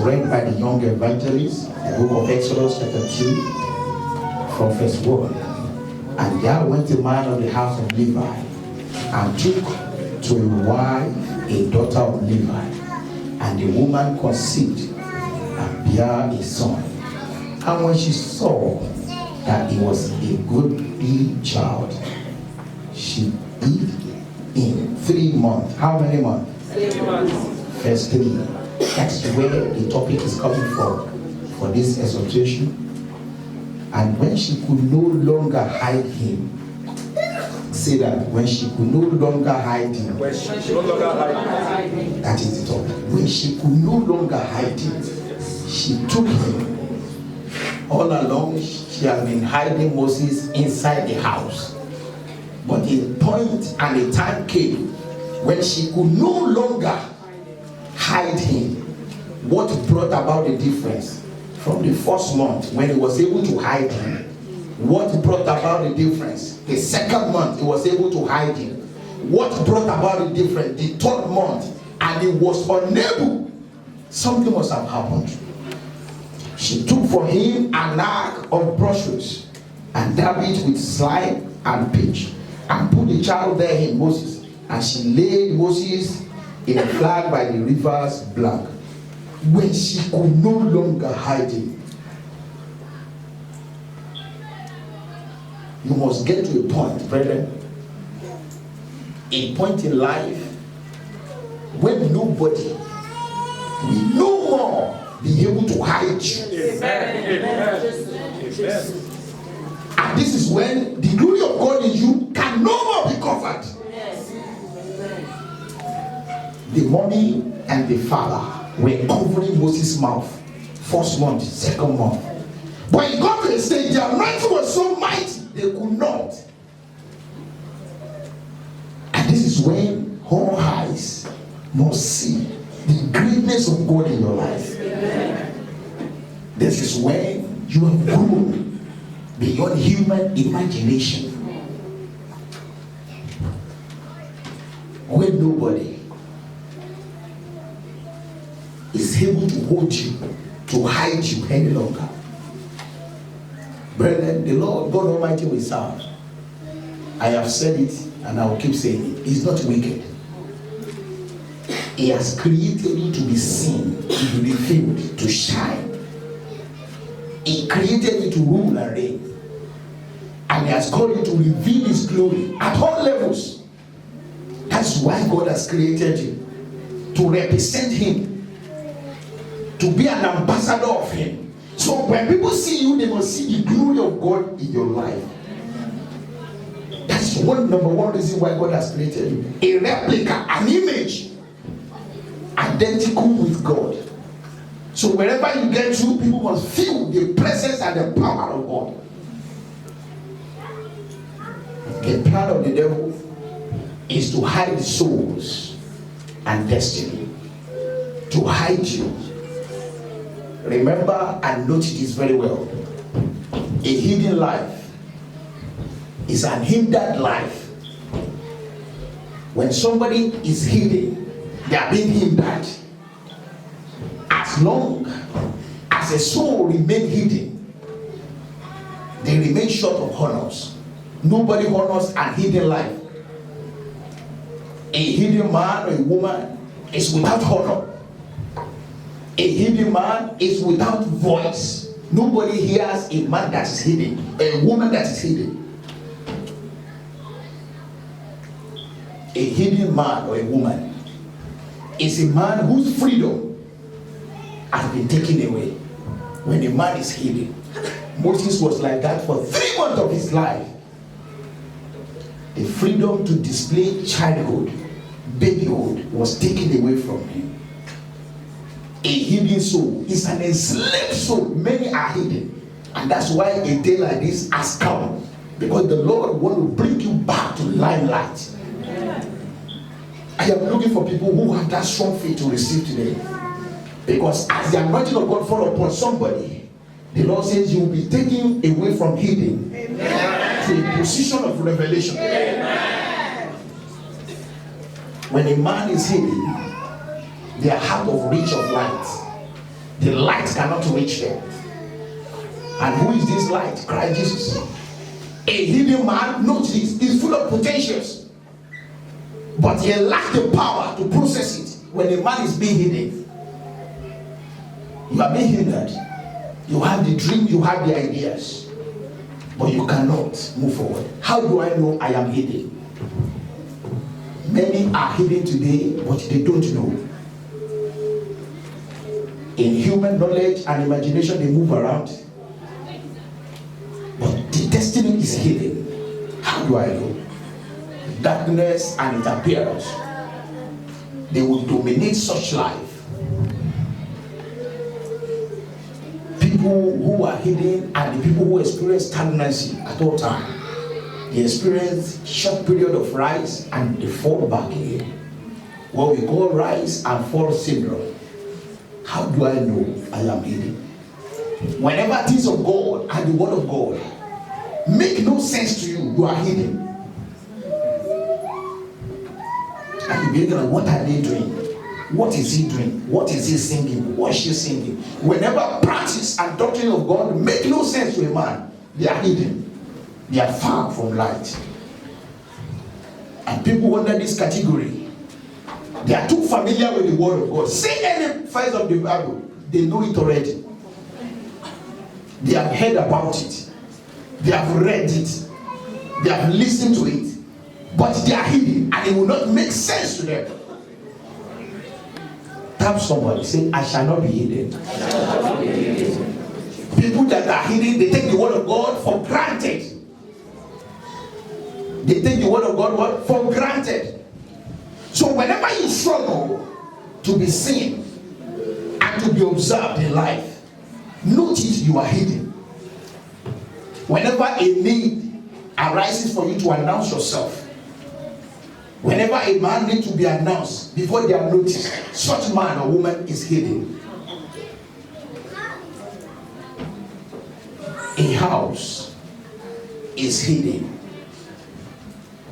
read by the young evangelist, the book of Exodus chapter 2, from verse 1. And there went a man of the house of Levi, and took to a wife a daughter of Levi. And the woman conceived, and bare a son. And when she saw that he was a goodly child, she hid in 3 months. How many months? 3 months. Verse 3. That's where the topic is coming from for this exhortation. And when she could no longer hide him, say that when she could no longer hide him. When she could no longer hide him. That is the topic. When she could no longer hide him, she took him. All along, she has been hiding Moses inside the house. But a point and a time came when she could no longer hide him. What brought about the difference? From the first month when he was able to hide him. What brought about the difference? The second month he was able to hide him. What brought about the difference? The third month, and he was unable. Something must have happened. She took for him an ark of brushwood, and dabbed it with slime and pitch, and put the child there in Moses. And she laid Moses in a flag by the river's bank. When she could no longer hide him. You must get to a point, brethren, a point in life when nobody will no more be able to hide you. Amen. Amen. And this is when the glory of God in you can no more be covered. The mommy and the father were covering Moses' mouth. First month, second month. But it got to a stage, the anointing was so mighty, they could not. And this is when all eyes must see the greatness of God in your life. This is when you have grown beyond human imagination. When nobody is able to hold you, to hide you any longer. Brethren, the Lord God Almighty we serve. I have said it and I will keep saying it. He's not wicked. He has created you to be seen, to be revealed, to shine. He created you to rule and reign. And he has called you to reveal his glory at all levels. That's why God has created you. To represent him. To be an ambassador of him. So when people see you, they must see the glory of God in your life. That's number one reason why God has created you. A replica, an image, identical with God. So wherever you get to, people must feel the presence and the power of God. The plan of the devil is to hide souls and destiny. To hide you. Remember and note this very well. A hidden life is an hindered life. When somebody is hidden, they are being hindered. As long as a soul remains hidden, they remain short of honors. Nobody honors a hidden life. A hidden man or a woman is without honor. A hidden man is without voice. Nobody hears a man that is hidden, a woman that is hidden. A hidden man or a woman is a man whose freedom has been taken away. When a man is hidden, Moses was like that for 3 months of his life. The freedom to display childhood, babyhood was taken away from him. A hidden soul is an enslaved soul. Many are hidden. And that's why a day like this has come. Because the Lord wants to bring you back to limelight. I am looking for people who have that strong faith to receive today. Because as the anointing of God fall upon somebody, the Lord says you will be taken away from hidden to a position of revelation. Amen. When a man is hidden, they are out of reach of light. The light cannot reach them. And who is this light? Christ Jesus. A hidden man, notice this, is full of potentials. But he lacks the power to process it. When a man is being hidden, you are being hindered. You have the dream, you have the ideas, but you cannot move forward. How do I know I am hidden? Many are hidden today, but they don't know. In human knowledge and imagination, they move around. But the destiny is hidden. How do I know? Darkness and its appearance. They will dominate such life. People who are hidden are the people who experience stagnancy at all times. They experience short period of rise and they fall back again. What we call rise and fall syndrome. How do I know I am hidden? Whenever things of God and the word of God make no sense to you, you are hidden. And you begin to what are they doing? What is he doing? What is he singing? What is she singing? Whenever practice and doctrine of God make no sense to a man, they are hidden. They are far from light. And people under this category, they are too familiar with the word of God. Say any verse of the Bible, they know it already. They have heard about it. They have read it. They have listened to it. But they are hidden and it will not make sense to them. Tap somebody, say, I shall not be hidden. People that are hidden, they take the word of God for granted. They take the word of God what? For granted. So whenever you struggle to be seen and to be observed in life, notice you are hidden. Whenever a need arises for you to announce yourself, whenever a man needs to be announced before they are noticed, such man or woman is hidden. A house is hidden.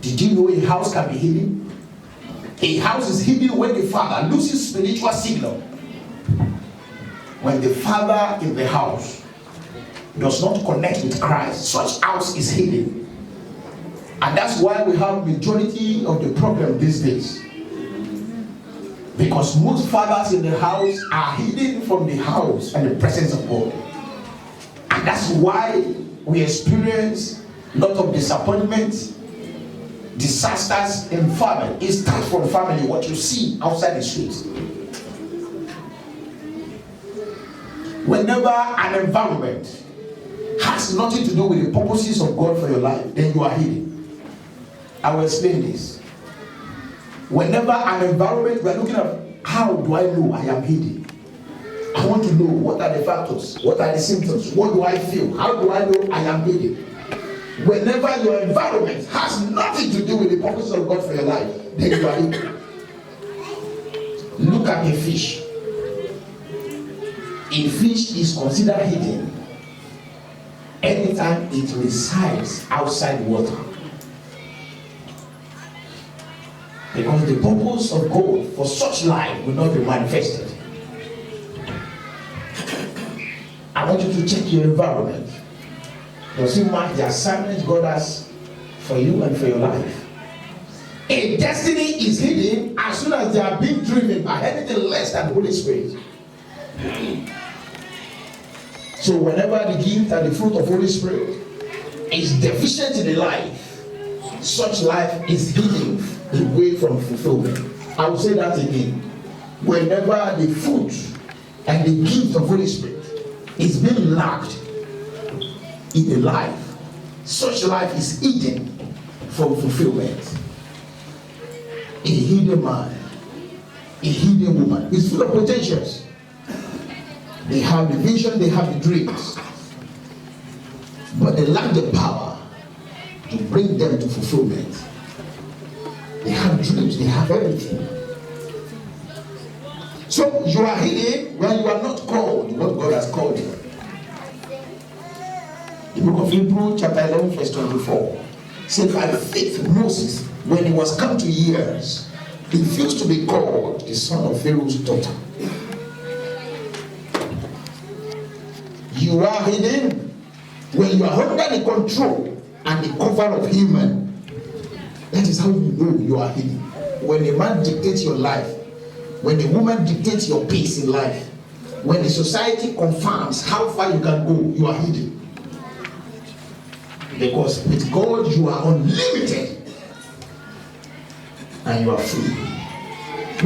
Did you know a house can be hidden? A house is hidden when the father loses spiritual signal. When the father in the house does not connect with Christ, such house is hidden. And that's why we have majority of the problem these days. Because most fathers in the house are hidden from the house and the presence of God. And that's why we experience a lot of disappointment, disasters in family. It starts from family, what you see outside the streets. Whenever an environment has nothing to do with the purposes of God for your life, then you are hidden. I will explain this. Whenever an environment, we are looking at how do I know I am hidden? I want to know what are the factors, what are the symptoms, what do I feel, how do I know I am hidden? Whenever your environment has nothing to do with the purpose of God for your life, then you are hidden. Look at a fish. A fish is considered hidden anytime it resides outside water. Because the purpose of God for such life will not be manifested. I want you to check your environment. Does it match the assignment God has for you and for your life? A destiny is hidden as soon as they are being driven by anything less than the Holy Spirit. So whenever the gift and the fruit of Holy Spirit is deficient in the life, such life is hidden away from fulfillment. I will say that again. Whenever the fruit and the gift of Holy Spirit is being lacked in a life, such life is hidden from fulfillment. A hidden man, a hidden woman is full of potentials. They have the vision, they have the dreams, but they lack the power to bring them to fulfillment. They have dreams, they have everything. So you are hidden when you are not called what God has called you. The book of Hebrews chapter 11 verse 24 says, by faith Moses, when he was come to years, refused to be called the son of Pharaoh's daughter. You are hidden when you are under the control and the cover of human. That is how you know you are hidden. When a man dictates your life, when a woman dictates your pace in life, when the society confirms how far you can go, you are hidden. Because with God you are unlimited and you are free.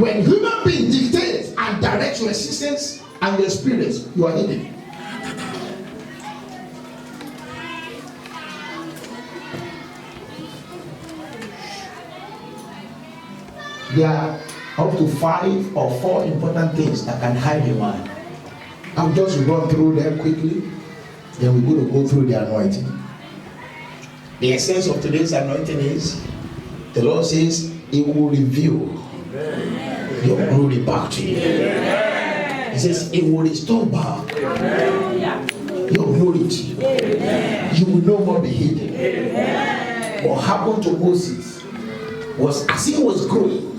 When human beings dictate and direct your existence and your experience, you are hidden. There are up to 5 or 4 important things that can hide a man. I'll just run through them quickly, then we're going to go through the anointing. The essence of today's anointing is, the Lord says, He will reveal your glory back to you. He says, He will restore back your glory to you. You will no more be hidden. What happened to Moses was, as he was growing,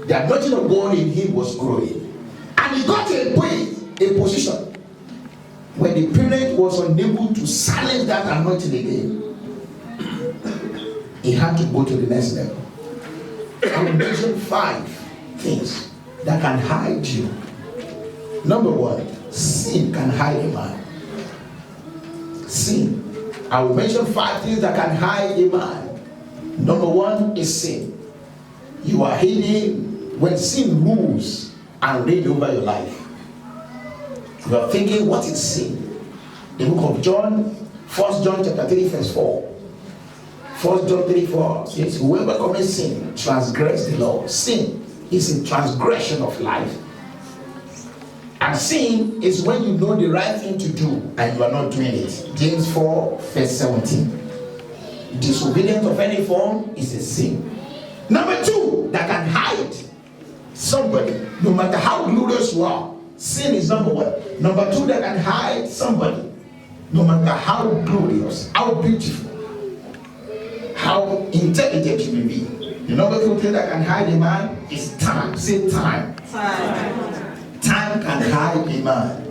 the anointing of God in him was growing. And he got to a point, a position, where the parent was unable to silence that anointing again. He had to go to the next level. I will mention 5 things that can hide you. Number 1, sin can hide a man. Sin. I will mention 5 things that can hide a man. Number 1 is sin. You are hidden when sin rules and reigns over your life. You are thinking, what is sin? The book of John, 1 John chapter 3 verse 4. 1 John 3:4 says, whoever commits sin transgress the law. Sin is a transgression of life. And sin is when you know the right thing to do and you are not doing it. James 4 verse 17. Disobedience of any form is a sin. Number 2, that can hide somebody, no matter how glorious you are. Sin is number 1. Number 2, that can hide somebody, no matter how glorious, how beautiful, how intelligent you may be. The number 2 thing that can hide a man is time. Say time. Time can hide a man.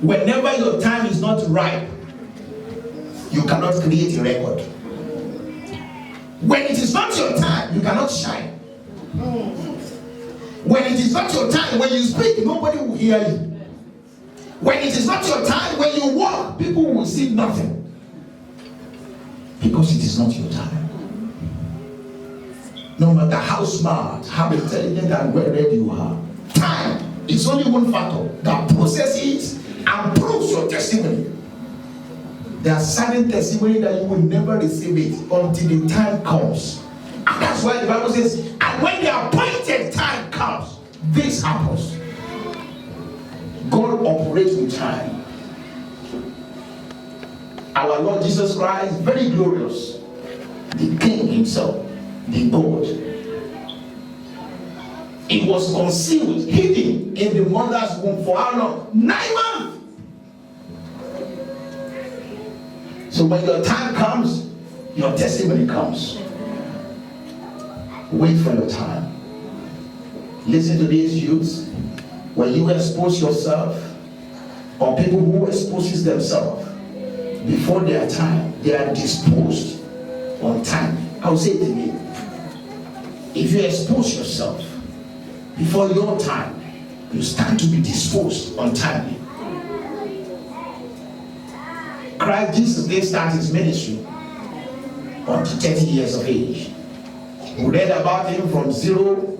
Whenever your time is not ripe, you cannot create a record. When it is not your time, you cannot shine. When it is not your time, when you speak, nobody will hear you. When it is not your time, when you walk, people will see nothing. Because it is not your time. No matter how smart, how intelligent and well-read you are, time is only one factor that processes and proves your testimony. There are certain testimony that you will never receive it until the time comes. And that's why the Bible says, and when the appointed time comes, this happens. God operates with time. Our Lord Jesus Christ, very glorious, the King himself, the God. It was concealed, hidden in the mother's womb for how long? 9 months. So when your time comes, your testimony comes. Wait for your time. Listen to these youths. When you expose yourself, or people who exposes themselves before their time, they are disposed on time. I'll say it again. If you expose yourself before your time, you stand to be disposed on time. Christ Jesus didn't start his ministry until 30 years of age. We read about him from 0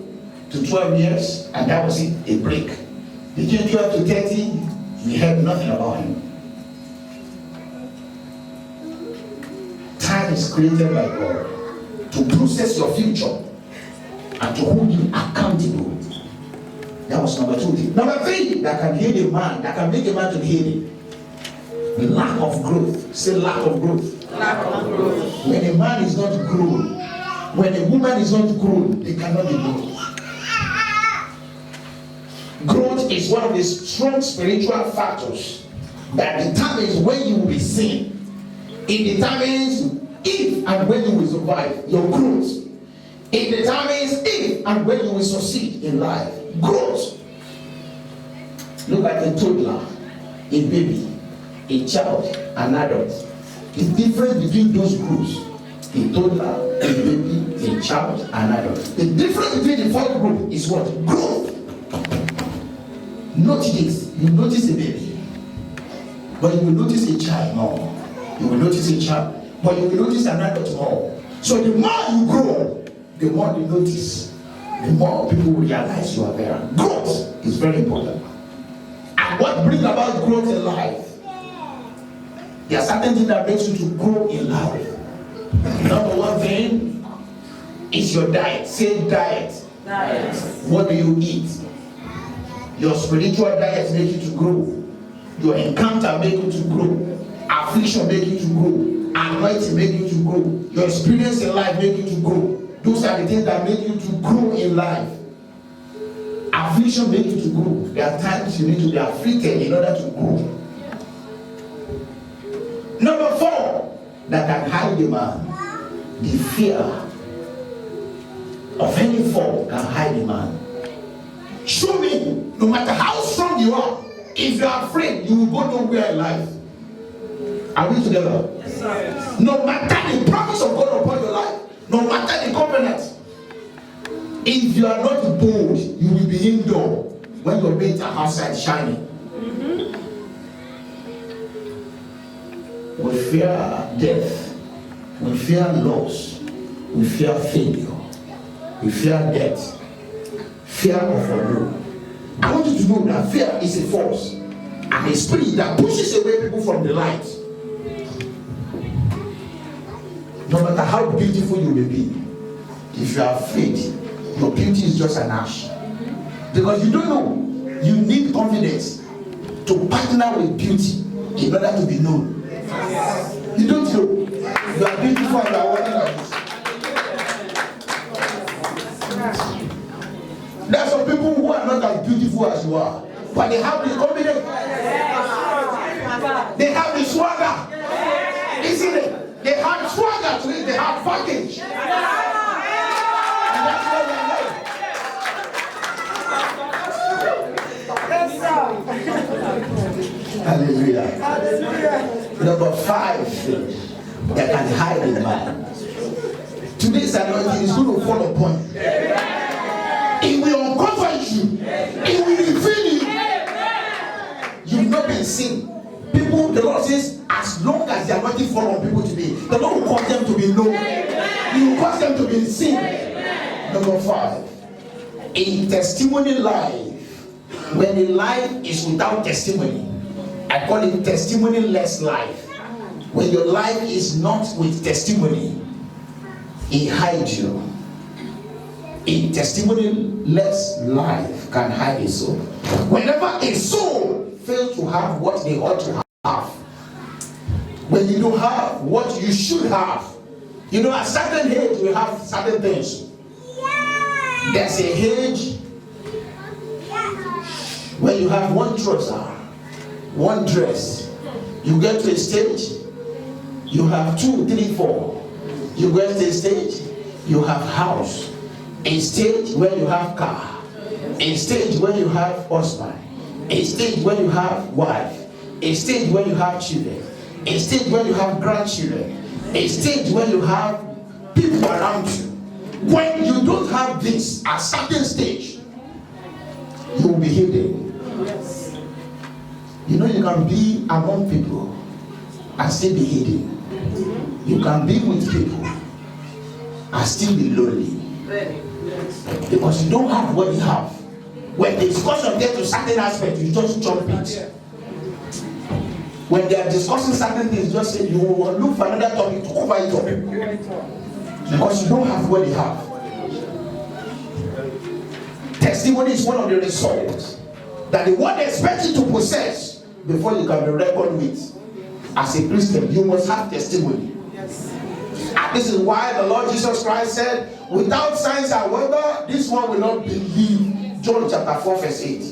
to 12 years, and that was it, a break. Between 12 to 30, we heard nothing about him. Time is created by God to process your future and to hold you accountable. That was number 2. Number 3, that can heal a man, that can make a man to be healed. The lack of growth. Say lack of growth. Lack of growth. When a man is not grown, when a woman is not grown, they cannot be grown. Growth is one of the strong spiritual factors that determines when you will be seen. It determines if and when you will survive. Your growth. It determines if and when you will succeed in life. Growth. Look at a toddler. a baby, a child, an adult. The difference between those groups, a toddler, a baby, a child, an adult. The difference between the fourth group is what? Growth. Notice this. You notice a baby, but you will notice a child more. You will notice a child, but you will notice an adult more. So the more you grow, the more you notice, the more people will realize you are there. Growth is very important. And what brings about growth in life? There are certain things that makes you to grow in life. Number one thing is your diet. Say diet. Diet. What do you eat? Your spiritual diet makes you to grow. Your encounter makes you to grow. Affliction makes you to grow. Anointing makes you to grow. Your experience in life makes you to grow. Those are the things that make you to grow in life. Affliction makes you to grow. There are times you need to be afflicted in order to grow. Number 4, that can hide the man. The fear of any fall can hide the man. Show me, no matter how strong you are, if you are afraid, you will go nowhere in life. Are we together? Yes, sir. No matter the promise of God upon your life, no matter the covenant, if you are not bold, you will be indoor when your mates are outside shining. We fear death, we fear loss, we fear failure, we fear death, fear of unknown. I want you to know that fear is a force and a spirit that pushes away people from the light. No matter how beautiful you may be, if you are afraid, your beauty is just an ash. Because you don't know, you need confidence to partner with beauty in order to be known. You don't know, you are beautiful and you are working like this. There are some people who are not as beautiful as you are, but they have the confidence. They have the swagger. Isn't it? They have swagger to it, they have package. And that's what they know. Hallelujah. Hallelujah. Number 5 that can hide in man. Today's anointing is going to fall upon you. It will uncover you. It will reveal you. You've not been seen. People, the Lord says, as long as the anointing fall on people today, the Lord will cause them to be known. He will cause them to be seen. Number 5, a testimony life. When a life is without testimony, I call it testimony-less life. When your life is not with testimony, it hides you. A testimony-less life can hide a soul. Whenever a soul fails to have what they ought to have, when you don't have what you should have, you know, at certain age we have certain things. There's a age when you have one trouser, one dress. You get to a stage, you have 2, 3, 4. You get to a stage, you have house. A stage where you have car. A stage where you have husband. A stage where you have wife. A stage where you have children. A stage where you have grandchildren. A stage where you have people around you. When you don't have this at certain stage, you will be hidden. You know, you can be among people and still be hidden. You can be with people and still be lonely. Because you don't have what you have. When the discussion gets to certain aspects, you just jump it. When they are discussing certain things, just say you will look for another topic to cover it up. Because you don't have what you have. Testimony is one of the results that the world expects you to possess before you can be reckoned with. As a Christian, you must have testimony. Yes. And this is why the Lord Jesus Christ said, without signs and wonder, this one will not believe. John chapter 4 verse 8.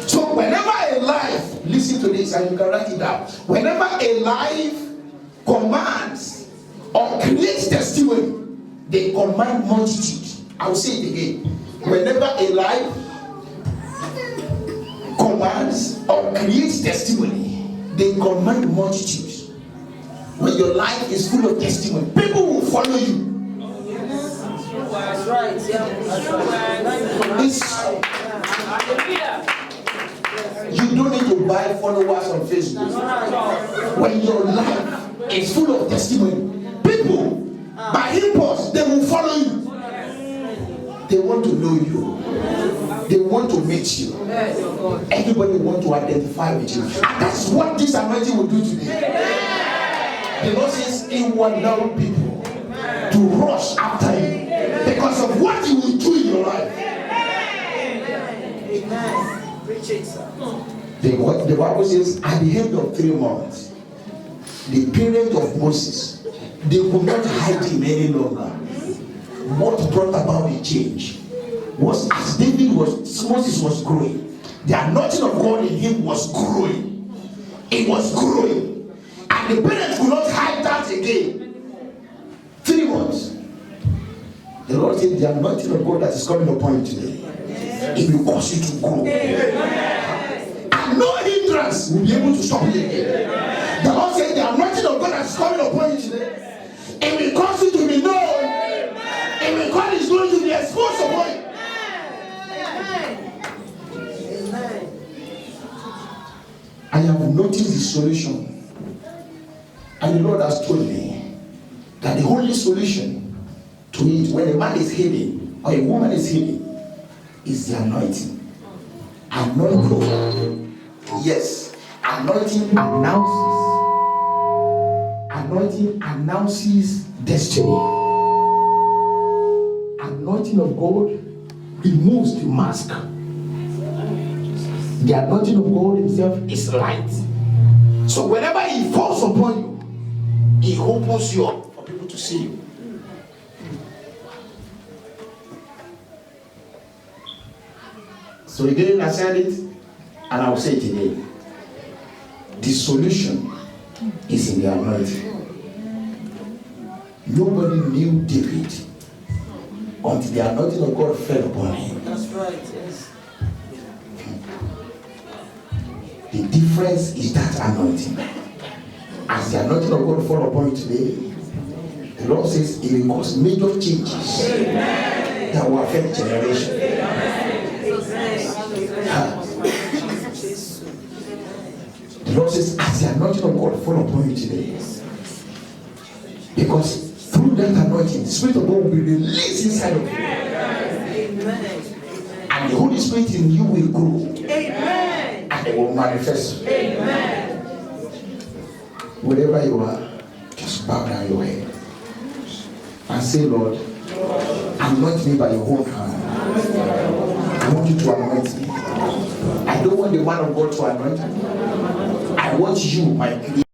So whenever a life, listen to this and you can write it down. Whenever a life commands or creates testimony, they command multitude. I will say it again. Whenever a life commands or creates testimony, they command multitudes. When your life is full of testimony, people will follow you. That's right. Yeah. That's right. You don't need to buy followers on Facebook. When your life is full of testimony, people by impulse they will follow you. They want to know you. They want to meet you. Everybody want to identify with you. And that's what this anointing will do today. The Lord says He will allow people to rush after you because of what you will do in your life. Amen. Preach it, sir. The Bible says at the end of 3 months, the parents of Moses, they could not hide him any longer. What brought about the change was as Moses was growing, the anointing of God in him was growing. It was growing. And the parents could not hide that again. 3 months. The Lord said the anointing of God that is coming upon you today, it will cause you to grow. And no hindrance will be able to stop you again. The Lord said the anointing of God that is coming upon you today, it will cause you to be known. It will cause His glory to be exposed upon you. I have noticed the solution. And the Lord has told me that the only solution to it when a man is healing or a woman is healing is the anointing. Anointing. Yes. Anointing announces destiny. Anointing of God removes the mask. The anointing of God Himself is light. So whenever He falls upon you, He opens you up for people to see you. So again, I said it, and I will say it again. The solution is in the anointing. Nobody knew David until the anointing of God fell upon him. That's right, yes. The difference is that anointing. As the anointing of God fall upon you today, the Lord says it will cause major changes. Amen. That will affect generation. The Lord says, as the anointing of God fall upon you today, because through that anointing, the Spirit of God will be released inside of you. Amen. And the Holy Spirit in you will grow. Amen. And it will manifest. Amen. Wherever you are, just bow down your head and say, Lord, anoint me by your own hand. I want you to anoint me. I don't want the man of God to anoint me. I want you, my creator.